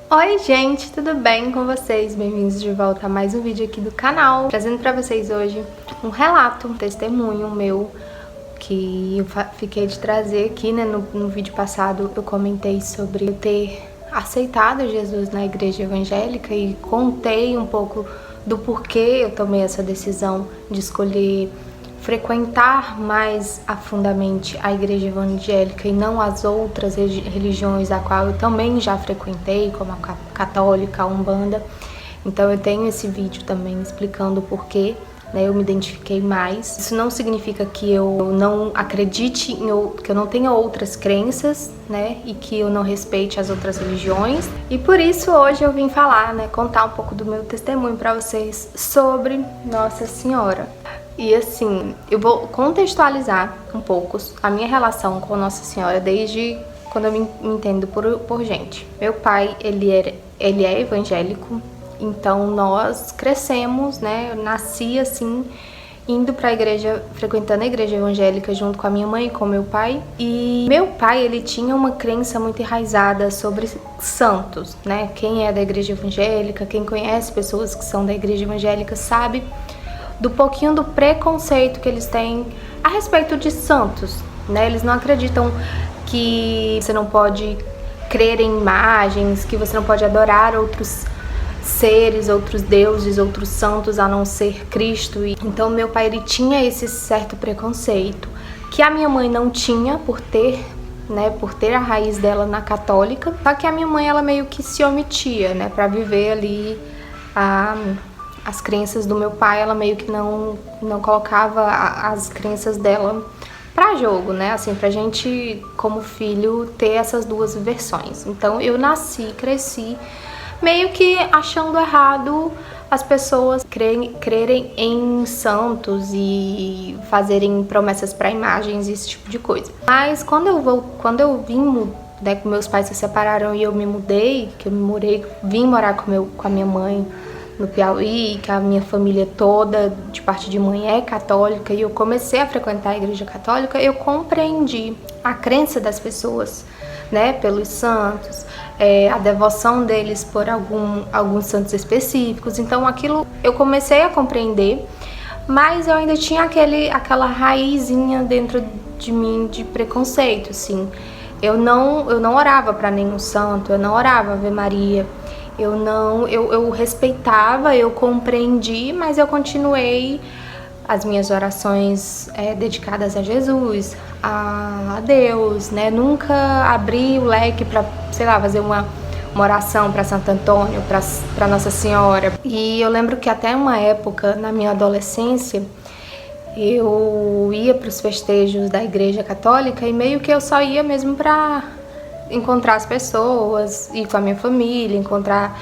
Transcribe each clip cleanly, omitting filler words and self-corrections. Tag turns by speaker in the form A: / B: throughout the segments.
A: Oi gente, tudo bem com vocês? Bem-vindos de volta a mais um vídeo aqui do canal. Trazendo pra vocês hoje um relato, um testemunho meu que eu fiquei de trazer aqui, né? No vídeo passado eu comentei sobre eu ter aceitado Jesus na igreja evangélica e contei um pouco do porquê eu tomei essa decisão de escolher frequentar mais afundamente a igreja evangélica e não as outras religiões a qual eu também já frequentei, como a católica, a umbanda. Então eu tenho esse vídeo também explicando o porquê, né, eu me identifiquei mais. Isso não significa que eu não acredite, que eu não tenha outras crenças, né, e que eu não respeite as outras religiões. E por isso hoje eu vim falar, né, contar um pouco do meu testemunho para vocês sobre Nossa Senhora. E assim, eu vou contextualizar um pouco a minha relação com Nossa Senhora desde quando eu me entendo por gente. Meu pai, ele é evangélico, então nós crescemos, né? Eu nasci assim, indo pra igreja, frequentando a igreja evangélica junto com a minha mãe e com meu pai. E meu pai, ele tinha uma crença muito enraizada sobre santos, né? Quem é da igreja evangélica, quem conhece pessoas que são da igreja evangélica sabe do pouquinho do preconceito que eles têm a respeito de santos, né? Eles não acreditam que você não pode crer em imagens, que você não pode adorar outros seres, outros deuses, outros santos a não ser Cristo. E então meu pai, ele tinha esse certo preconceito que a minha mãe não tinha por ter a raiz dela na católica. Só que a minha mãe, ela meio que se omitia, né, para viver ali as crenças do meu pai. Ela meio que não colocava as crenças dela pra jogo, né? Assim, pra gente, como filho, ter essas duas versões. Então, eu nasci, cresci, meio que achando errado as pessoas crerem em santos e fazerem promessas pra imagens, esse tipo de coisa. Mas quando eu vim, né, que meus pais se separaram e eu me mudei, vim morar com a minha mãe no Piauí, que a minha família toda, de parte de mãe, é católica, e eu comecei a frequentar a igreja católica, eu compreendi a crença das pessoas, né, pelos santos, a devoção deles por alguns santos específicos. Então aquilo eu comecei a compreender, mas eu ainda tinha aquela raizinha dentro de mim de preconceito, assim. Eu não orava para nenhum santo, eu não orava Ave Maria. Eu respeitava, eu compreendi, mas eu continuei as minhas orações dedicadas a Jesus, a Deus, né? Nunca abri o leque para, sei lá, fazer uma oração para Santo Antônio, para Nossa Senhora. E eu lembro que até uma época, na minha adolescência, eu ia para os festejos da igreja católica e meio que eu só ia mesmo para encontrar as pessoas, ir com a minha família, encontrar,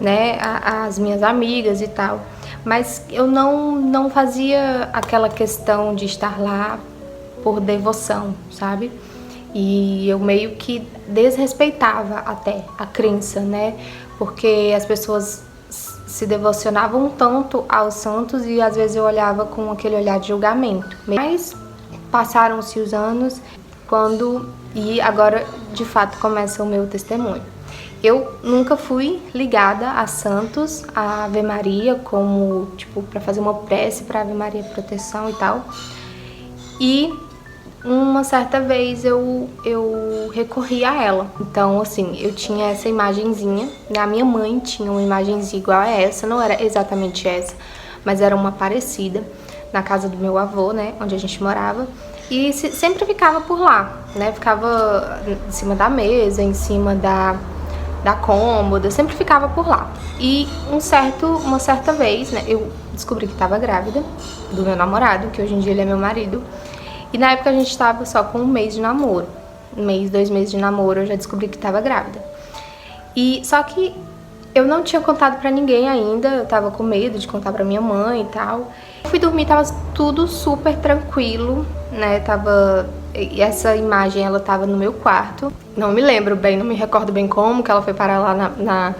A: né, as minhas amigas e tal. Mas eu não fazia aquela questão de estar lá por devoção, sabe? E eu meio que desrespeitava até a crença, né? Porque as pessoas se devocionavam tanto aos santos e às vezes eu olhava com aquele olhar de julgamento. Mas passaram-se os anos e agora de fato começa o meu testemunho. Eu nunca fui ligada a santos, a Ave Maria, como tipo para fazer uma prece para Ave Maria proteção e tal. E uma certa vez eu recorri a ela. Então, assim, eu tinha essa imagenzinha, né? A minha mãe tinha uma imagenzinha igual a essa, não era exatamente essa, mas era uma parecida, na casa do meu avô, né, onde a gente morava. E sempre ficava por lá, né? Ficava em cima da mesa, em cima da cômoda, sempre ficava por lá. E uma certa vez, né, eu descobri que estava grávida do meu namorado, que hoje em dia ele é meu marido. E na época a gente estava só com 1 mês de namoro. 2 meses de namoro, eu já descobri que estava grávida. E só que eu não tinha contado pra ninguém ainda, eu tava com medo de contar pra minha mãe e tal. Fui dormir, tava tudo super tranquilo, né? E essa imagem, ela tava no meu quarto. Não me lembro bem, não me recordo bem como que ela foi parar lá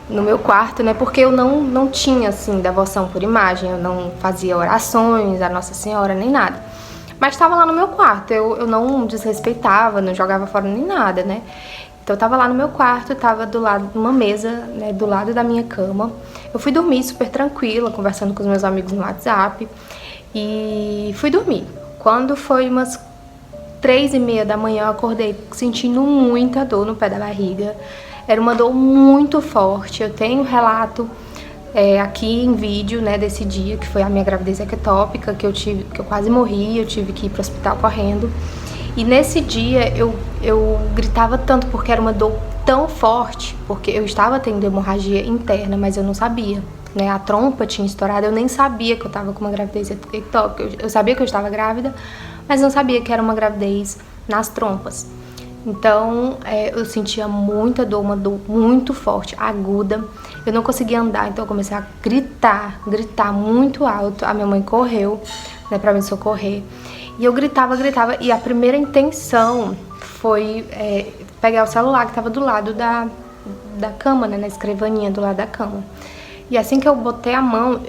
A: no meu quarto, né? Porque eu não tinha, assim, devoção por imagem. Eu não fazia orações a Nossa Senhora, nem nada. Mas tava lá no meu quarto, eu não desrespeitava, não jogava fora nem nada, né? Então eu tava lá no meu quarto, tava do lado de uma mesa, né, do lado da minha cama. Eu fui dormir super tranquila, conversando com os meus amigos no WhatsApp. E fui dormir. Quando foi umas 3h30 da manhã, eu acordei sentindo muita dor no pé da barriga. Era uma dor muito forte. Eu tenho relato aqui em vídeo, né, desse dia, que foi a minha gravidez ectópica, que eu quase morri, eu tive que ir pro hospital correndo. E nesse dia eu gritava tanto porque era uma dor tão forte, porque eu estava tendo hemorragia interna, mas eu não sabia, né? A trompa tinha estourado, eu nem sabia que eu estava com uma gravidez ectópica. Eu sabia que eu estava grávida, mas não sabia que era uma gravidez nas trompas. Então eu sentia muita dor, uma dor muito forte, aguda. Eu não conseguia andar, então eu comecei a gritar muito alto. A minha mãe correu, né, pra me socorrer. E eu gritava, e a primeira intenção foi pegar o celular que estava do lado da cama, né, na escrivaninha do lado da cama. E assim que eu botei a mão,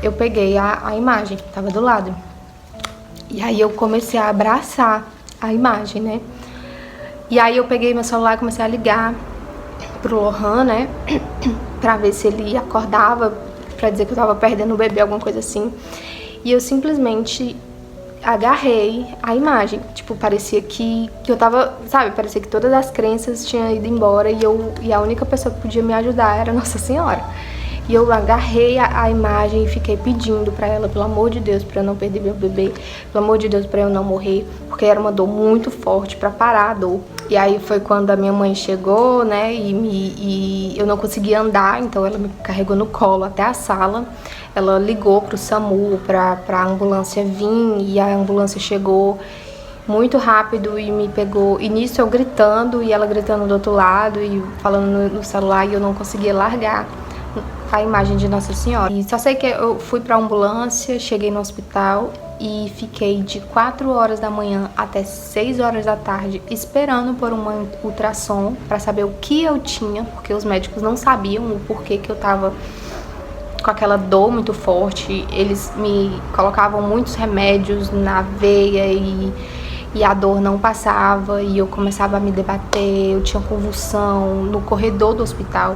A: eu peguei a imagem que estava do lado. E aí eu comecei a abraçar a imagem, né. E aí eu peguei meu celular e comecei a ligar pro Lohan, né, pra ver se ele acordava, pra dizer que eu tava perdendo o bebê, alguma coisa assim. E eu simplesmente agarrei a imagem, tipo, parecia que eu tava, sabe, parecia que todas as crenças tinham ido embora e a única pessoa que podia me ajudar era Nossa Senhora. E eu agarrei a imagem e fiquei pedindo pra ela, pelo amor de Deus, pra eu não perder meu bebê, pelo amor de Deus, pra eu não morrer, porque era uma dor muito forte, pra parar a dor. E aí foi quando a minha mãe chegou, né, e eu não conseguia andar, então ela me carregou no colo até a sala. Ela ligou pro SAMU, pra ambulância vir, e a ambulância chegou muito rápido e me pegou. E nisso eu gritando, e ela gritando do outro lado, e falando no celular, e eu não conseguia largar a imagem de Nossa Senhora. E só sei que eu fui pra ambulância, cheguei no hospital e fiquei de 4 horas da manhã até 6 horas da tarde esperando por uma ultrassom pra saber o que eu tinha, porque os médicos não sabiam o porquê que eu tava com aquela dor muito forte. Eles me colocavam muitos remédios na veia e a dor não passava, e eu começava a me debater, eu tinha convulsão no corredor do hospital.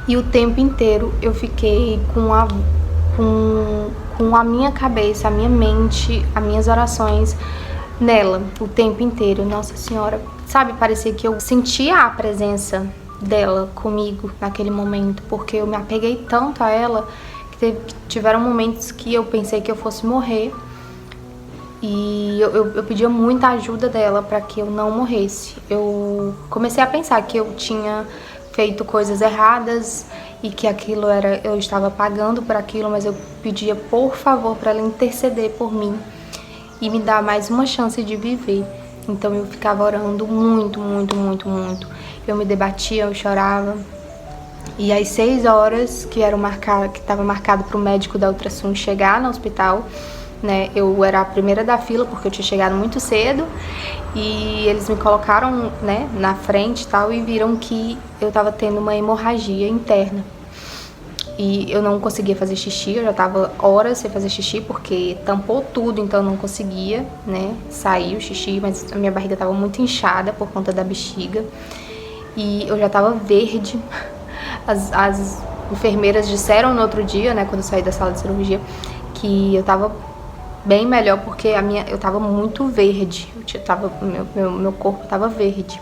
A: E o tempo inteiro eu fiquei com a minha cabeça, a minha mente, as minhas orações nela, o tempo inteiro. Nossa Senhora, sabe, parecia que eu sentia a presença dela comigo naquele momento, porque eu me apeguei tanto a ela que tiveram momentos que eu pensei que eu fosse morrer, e eu pedia muita ajuda dela para que eu não morresse. Eu comecei a pensar que eu tinha feito coisas erradas e que aquilo eu estava pagando por aquilo, mas eu pedia por favor para ela interceder por mim e me dar mais uma chance de viver. Então eu ficava orando muito, muito, muito, muito. Eu me debatia, eu chorava. E às 6 horas, que estava marcado para o médico da ultrassom chegar no hospital, né, eu era a primeira da fila porque eu tinha chegado muito cedo, e eles me colocaram, né, na frente e tal, e viram que eu estava tendo uma hemorragia interna. E eu não conseguia fazer xixi, eu já tava horas sem fazer xixi porque tampou tudo, então eu não conseguia, né, sair o xixi, mas a minha barriga tava muito inchada por conta da bexiga. E eu já tava verde. As enfermeiras disseram no outro dia, né, quando eu saí da sala de cirurgia, que eu tava bem melhor porque eu tava muito verde. Meu corpo tava verde.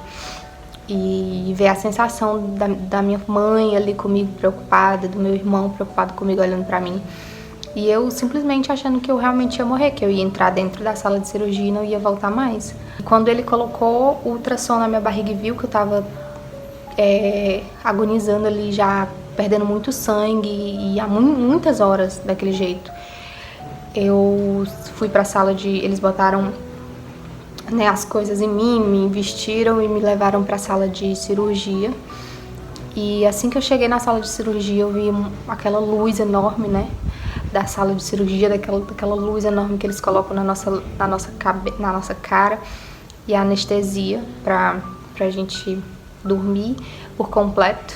A: E ver a sensação da minha mãe ali comigo preocupada, do meu irmão preocupado comigo olhando pra mim. E eu simplesmente achando que eu realmente ia morrer, que eu ia entrar dentro da sala de cirurgia e não ia voltar mais. Quando ele colocou o ultrassom na minha barriga e viu que eu tava agonizando ali, já perdendo muito sangue e há muitas horas daquele jeito, eu fui pra sala eles botaram, né, as coisas em mim, me vestiram e me levaram pra sala de cirurgia. E assim que eu cheguei na sala de cirurgia, eu vi aquela luz enorme, né, da sala de cirurgia, daquela luz enorme que eles colocam na nossa cara, e a anestesia pra gente dormir por completo.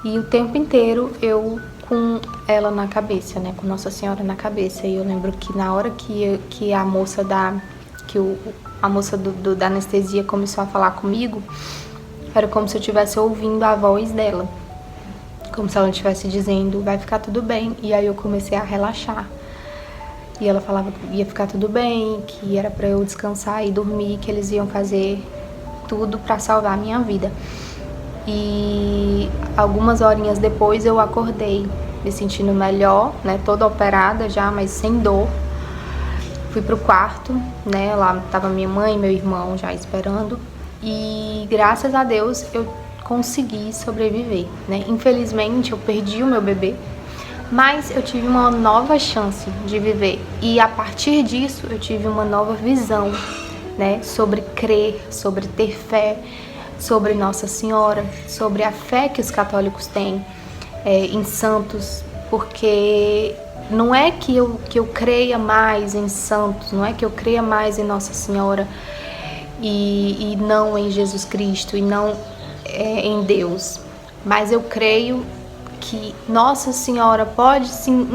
A: E o tempo inteiro eu com ela na cabeça, né, com Nossa Senhora na cabeça. E eu lembro que na hora que a moça que o a moça da anestesia começou a falar comigo, era como se eu estivesse ouvindo a voz dela. Como se ela estivesse dizendo, vai ficar tudo bem. E aí eu comecei a relaxar. E ela falava que ia ficar tudo bem, que era pra eu descansar e dormir, que eles iam fazer tudo pra salvar a minha vida. E algumas horinhas depois eu acordei, me sentindo melhor, né? Toda operada já, mas sem dor. Fui pro quarto, né? Lá tava minha mãe e meu irmão já esperando. E graças a Deus eu consegui sobreviver, né? Infelizmente eu perdi o meu bebê, mas eu tive uma nova chance de viver. E a partir disso eu tive uma nova visão, né? Sobre crer, sobre ter fé, sobre Nossa Senhora, sobre a fé que os católicos têm em santos, porque não é que eu creia mais em santos, não é que eu creia mais em Nossa Senhora e não em Jesus Cristo e não em Deus, mas eu creio que Nossa Senhora pode sim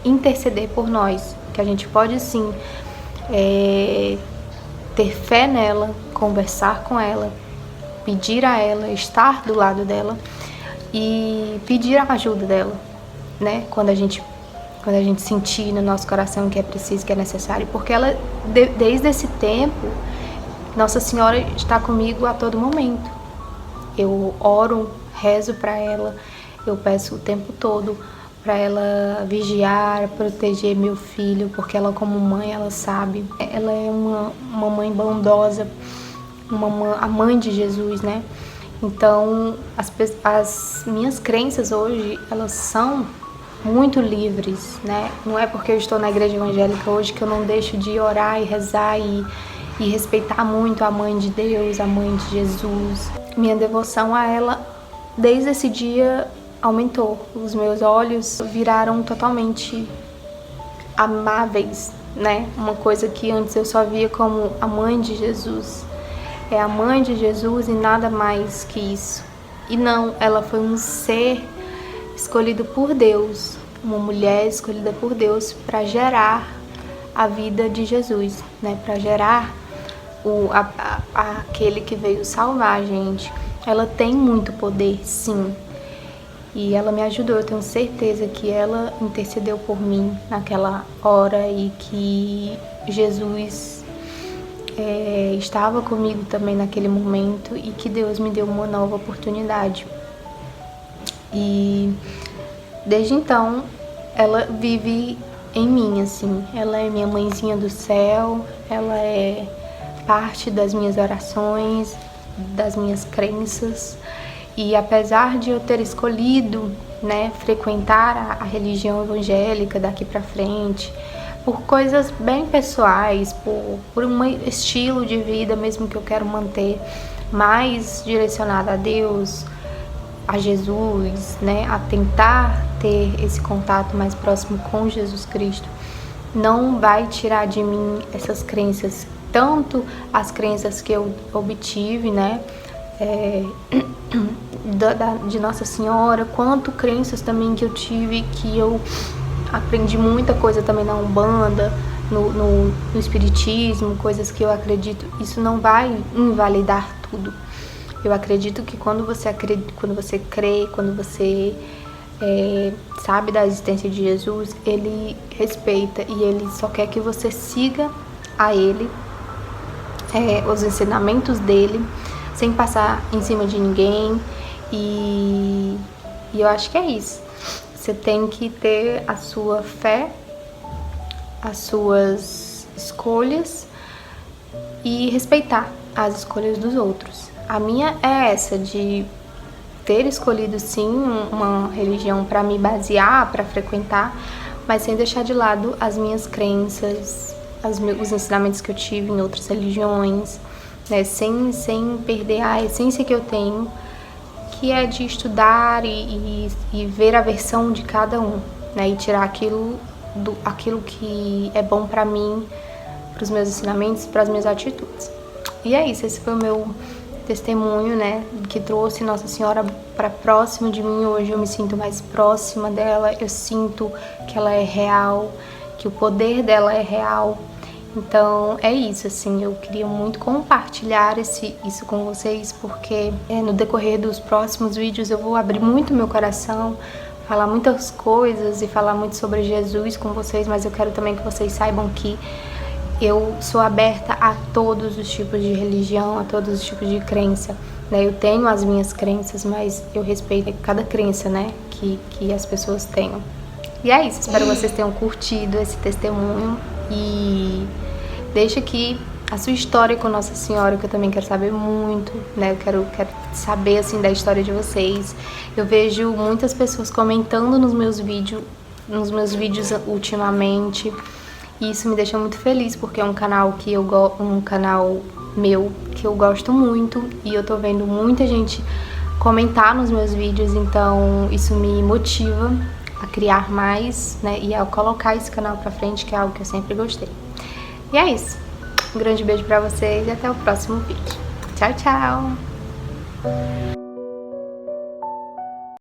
A: interceder por nós, que a gente pode sim ter fé nela, conversar com ela, pedir a ela, estar do lado dela e pedir a ajuda dela, né? Quando a gente sentir no nosso coração que é preciso, que é necessário, porque ela, desde esse tempo, Nossa Senhora está comigo a todo momento. Eu oro, rezo para ela, eu peço o tempo todo para ela vigiar, proteger meu filho, porque ela como mãe, ela sabe. Ela é uma mãe bondosa, a mãe de Jesus, né? Então, as minhas crenças hoje, elas são muito livres, né? Não é porque eu estou na igreja evangélica hoje que eu não deixo de orar e rezar e respeitar muito a mãe de Deus, a mãe de Jesus. Minha devoção a ela, desde esse dia, aumentou. Os meus olhos viraram totalmente amáveis, né? Uma coisa que antes eu só via como a mãe de Jesus. É a mãe de Jesus e nada mais que isso. E não, ela foi um ser escolhido por Deus, uma mulher escolhida por Deus para gerar a vida de Jesus, né? Para gerar aquele que veio salvar a gente. Ela tem muito poder, sim. E ela me ajudou, eu tenho certeza que ela intercedeu por mim naquela hora e que Jesus estava comigo também naquele momento e que Deus me deu uma nova oportunidade. E desde então ela vive em mim, assim. Ela é minha mãezinha do céu, ela é parte das minhas orações, das minhas crenças. E apesar de eu ter escolhido, né, frequentar a religião evangélica daqui pra frente, por coisas bem pessoais, por um estilo de vida mesmo que eu quero manter, mais direcionada a Deus, a Jesus, né, a tentar ter esse contato mais próximo com Jesus Cristo, não vai tirar de mim essas crenças, tanto as crenças que eu obtive, né, de Nossa Senhora, quanto crenças também que eu tive, que eu aprendi muita coisa também na Umbanda, no Espiritismo, coisas que eu acredito. Isso não vai invalidar tudo. Eu acredito que quando você crê, quando você sabe da existência de Jesus, ele respeita e ele só quer que você siga a ele, os ensinamentos dele, sem passar em cima de ninguém. E eu acho que é isso. Você tem que ter a sua fé, as suas escolhas e respeitar as escolhas dos outros. A minha é essa, de ter escolhido sim uma religião para me basear, para frequentar, mas sem deixar de lado as minhas crenças, os ensinamentos que eu tive em outras religiões, né? Sem perder a essência que eu tenho, que é de estudar e ver a versão de cada um, né? E tirar aquilo que é bom pra mim, pros meus ensinamentos, pras minhas atitudes. E é isso, esse foi o meu testemunho, né? Que trouxe Nossa Senhora pra próximo de mim. Hoje eu me sinto mais próxima dela, eu sinto que ela é real, que o poder dela é real Então é isso, assim, eu queria muito compartilhar isso com vocês, porque no decorrer dos próximos vídeos eu vou abrir muito meu coração, falar muitas coisas e falar muito sobre Jesus com vocês, mas eu quero também que vocês saibam que eu sou aberta a todos os tipos de religião, a todos os tipos de crença, né? Eu tenho as minhas crenças, mas eu respeito cada crença, né, que as pessoas tenham. E é isso, espero que vocês tenham curtido esse testemunho e deixa aqui a sua história com Nossa Senhora, que eu também quero saber muito, né? Eu quero saber, assim, da história de vocês. Eu vejo muitas pessoas comentando nos meus vídeos ultimamente, e isso me deixa muito feliz, porque é um canal meu que eu gosto muito, e eu tô vendo muita gente comentar nos meus vídeos, então isso me motiva a criar mais, né, e a colocar esse canal pra frente, que é algo que eu sempre gostei. E é isso. Um grande beijo pra vocês e até o próximo vídeo. Tchau, tchau!